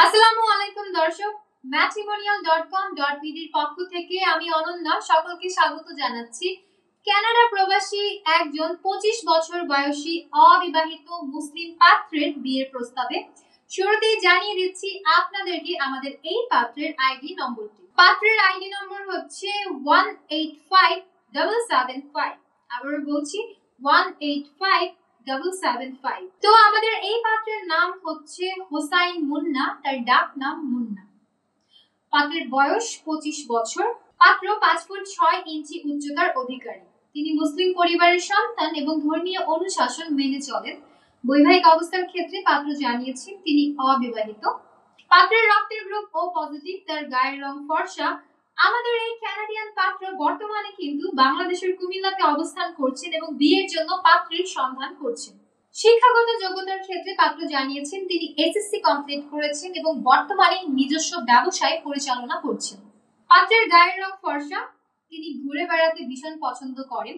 আসসালামু আলাইকুম দর্শক, matrimonial.com.bd এর পক্ষ থেকে আমি অনন্যা সকলকে স্বাগত জানাচ্ছি। কানাডা প্রবাসী একজন 25 বছর বয়সী অবিবাহিত মুসলিম পাত্রের বিয়ের প্রস্তাবে শুরুতেই জানিয়ে দিচ্ছি আপনাদেরকে আমাদের এই পাত্রের আইডি নম্বরটি। পাত্রের আইডি নম্বর হচ্ছে 185775। আবার বলছি 185775। তো আমাদের এই পাত্রের নাম হচ্ছে হোসাইন মুন্না, তার ডাক নাম মুন্না। পাত্রের বয়স 25 বছর। পাত্র 5 ফুট 6 ইঞ্চি উচ্চতার অধিকারী। তিনি মুসলিম পরিবারের সন্তান এবং ধর্মীয় অনুশাসন মেনে চলেন। বৈবাহিক অবস্থার ক্ষেত্রে পাত্র জানিয়েছেন তিনি অবিবাহিত। পাত্রের রক্তের গ্রুপ ও পজিটিভ, তার গায়ের রং ফর্সা। আমাদের এই কানাডিয়ান পাত্র বর্তমানে কিন্তু বাংলাদেশের কুমিল্লাতে অবস্থান করছেন এবং বিয়ের জন্য পাত্রের সন্ধান করছেন। শিক্ষাগত যোগ্যতার ক্ষেত্রে পাত্র জানিয়েছেন তিনি এসএসসি কমপ্লিট করেছেন এবং বর্তমানে নিজস্ব ব্যবসায় পরিচালনা করছেন। পাত্রের গায়ের রং ফর্সা। তিনি ঘুরে বেড়াতে ভীষণ পছন্দ করেন।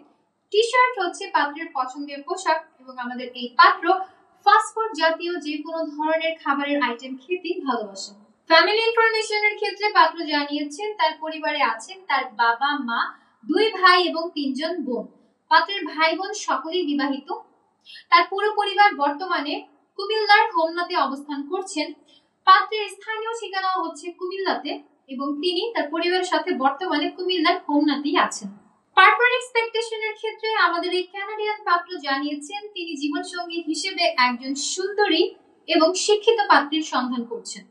টি শার্ট হচ্ছে পাত্রের পছন্দের পোশাক এবং আমাদের এই পাত্র ফাস্টফুড জাতীয় যে কোনো ধরনের খাবারের আইটেম খেতে ভালোবাসেন। ফ্যামিলি ইনফরমেশনের ক্ষেত্রে পাত্র জানিয়েছেন তার পরিবারে আছেন তার বাবা মা, 2 ভাই এবং 3 জন বোন। পাত্রের ভাই বোন সকলেই বিবাহিত। তার পুরো পরিবার বর্তমানে কুমিল্লার হোমনাতে অবস্থান করছেন। পাত্রের স্থানীয় ঠিকানা হচ্ছে কুমিল্লাতে এবং তিনি তার পরিবারের সাথে বর্তমানে কুমিল্লার হোমনাতেই আছেন। পার্টনার এক্সপেকটেশনের ক্ষেত্রে আমাদের এই কানাডিয়ান পাত্র জানিয়েছেন তিনি জীবনসঙ্গী হিসেবে একজন সুন্দরী এবং শিক্ষিত পাত্রীর সন্ধান করছেন।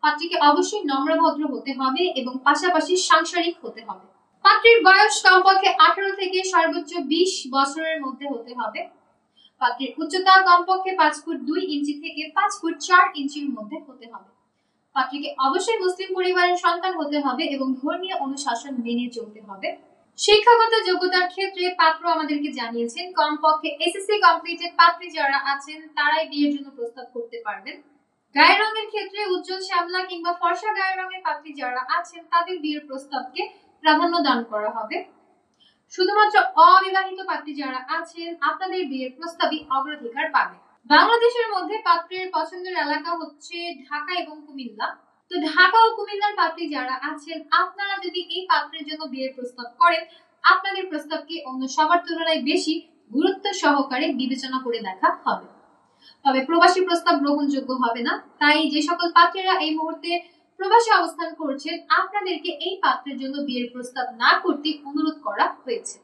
পাত্রীকে অবশ্যই নম্রভদ্র হতে হবে এবং পাশাপাশি সাংসারিক হতে হবে। পাত্রীর বয়স কমপক্ষে 18 থেকে সর্বোচ্চ 20 বছরের মধ্যে হতে হবে। পাত্রীর উচ্চতা কমপক্ষে 5 ফুট 2 ইঞ্চি থেকে 5 ফুট 4 ইঞ্চির মধ্যে হতে হবে। পাত্রীকে অবশ্যই মুসলিম পরিবারের সন্তান হতে হবে এবং ধর্মীয় অনুশাসন মেনে চলতে হবে। শিক্ষাগত যোগ্যতার ক্ষেত্রে পাত্র আমাদেরকে জানিয়েছেন কমপক্ষে এসএসসি কমপ্লিটেড পাত্রী যারা আছেন তারাই বিয়ের জন্য প্রস্তাব করতে পারবেন। গায়ের রঙের ক্ষেত্রে উজ্জ্বল শ্যামলা কিংবা ফর্সা গায়ের রঙের পাত্রী যারা আছেন তাদের বিয়ের প্রস্তাবকে প্রাধান্য দান করা হবে। শুধুমাত্র অবিবাহিত পাত্রী যারা আছেন আপনাদের বিয়ের প্রস্তাবই অগ্রাধিকার পাবে। বাংলাদেশের মধ্যে পাত্রের পছন্দের এলাকা হচ্ছে ঢাকা এবং কুমিল্লা। তো ঢাকা ও কুমিল্লার পাত্রী যারা আছেন আপনারা যদি এই পাত্রের জন্য বিয়ের প্রস্তাব করেন আপনাদের প্রস্তাবকে অন্য সবার তুলনায় বেশি গুরুত্ব সহকারে বিবেচনা করে দেখা হবে। তবে প্রবাসী প্রস্তাব গ্রহণযোগ্য হবে না। তাই যে সকল পাত্রীরা এই মুহূর্তে প্রবাসে অবস্থান করছেন আপনাদেরকে এই পাত্রের জন্য বিয়ের প্রস্তাব না করতে অনুরোধ করা হয়েছে।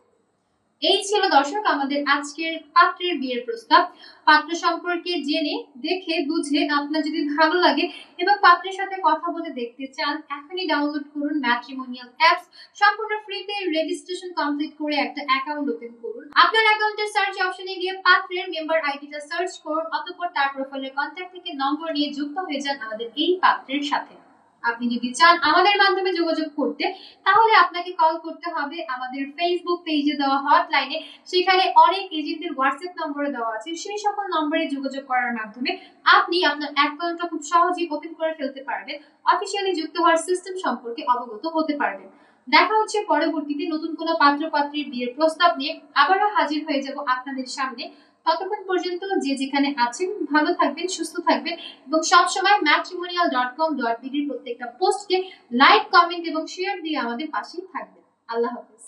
এই ছিল দর্শক আমাদের আজকের পাত্রের বিয়ের প্রস্তাব। পাত্র সম্পর্কে জেনে দেখে বুঝে আপনার যদি ভালো লাগে এবং পাত্রের সাথে কথা বলে দেখতে চান এখনই ডাউনলোড করুন ম্যাট্রিমোনিয়াল অ্যাপস। সম্পূর্ণ ফ্রিতে রেজিস্ট্রেশন কমপ্লিট করে একটা অ্যাকাউন্ট ওপেন করুন। আপনার অ্যাকাউন্টের সার্চ অপশনে গিয়ে পাত্রের মেম্বার আইডিটা সার্চ করুন, অতঃপর তার প্রোফাইলের কন্ট্যাক্ট থেকে নম্বর নিয়ে যুক্ত হয়ে যান আমাদের এই পাত্রের সাথে। আপনি যদি চান আমাদের মাধ্যমে যোগাযোগ করতে তাহলে আপনাকে কল করতে হবে আমাদের ফেসবুক পেজে দেওয়া হটলাইনে। সেখানে অনেক এজেন্টদের হোয়াটসঅ্যাপ নম্বরে দেওয়া আছে। সেই সকল নম্বরে যোগাযোগ করার মাধ্যমে আপনি আপনার অ্যাকাউন্টটা খুব সহজেই ওপেন করে ফেলতে পারবেন, অফিশিয়ালি যুক্ত হওয়ার সিস্টেম সম্পর্কে অবগত হতে পারবেন। দেখা হচ্ছে পরবর্তীতে নতুন কোনো পাত্র পাত্রীর বিয়ের প্রস্তাব নিয়ে আবারও হাজির হয়ে যাব আপনাদের সামনে। ততক্ষণ পর্যন্ত যে যেখানে আছেন ভালো থাকবেন, সুস্থ থাকবেন এবং সবসময় matrimonial.com.bd এর প্রত্যেকটা পোস্টকে লাইক, কমেন্ট এবং শেয়ার দিয়ে আমাদের পাশেই থাকবেন। আল্লাহ হাফেজ।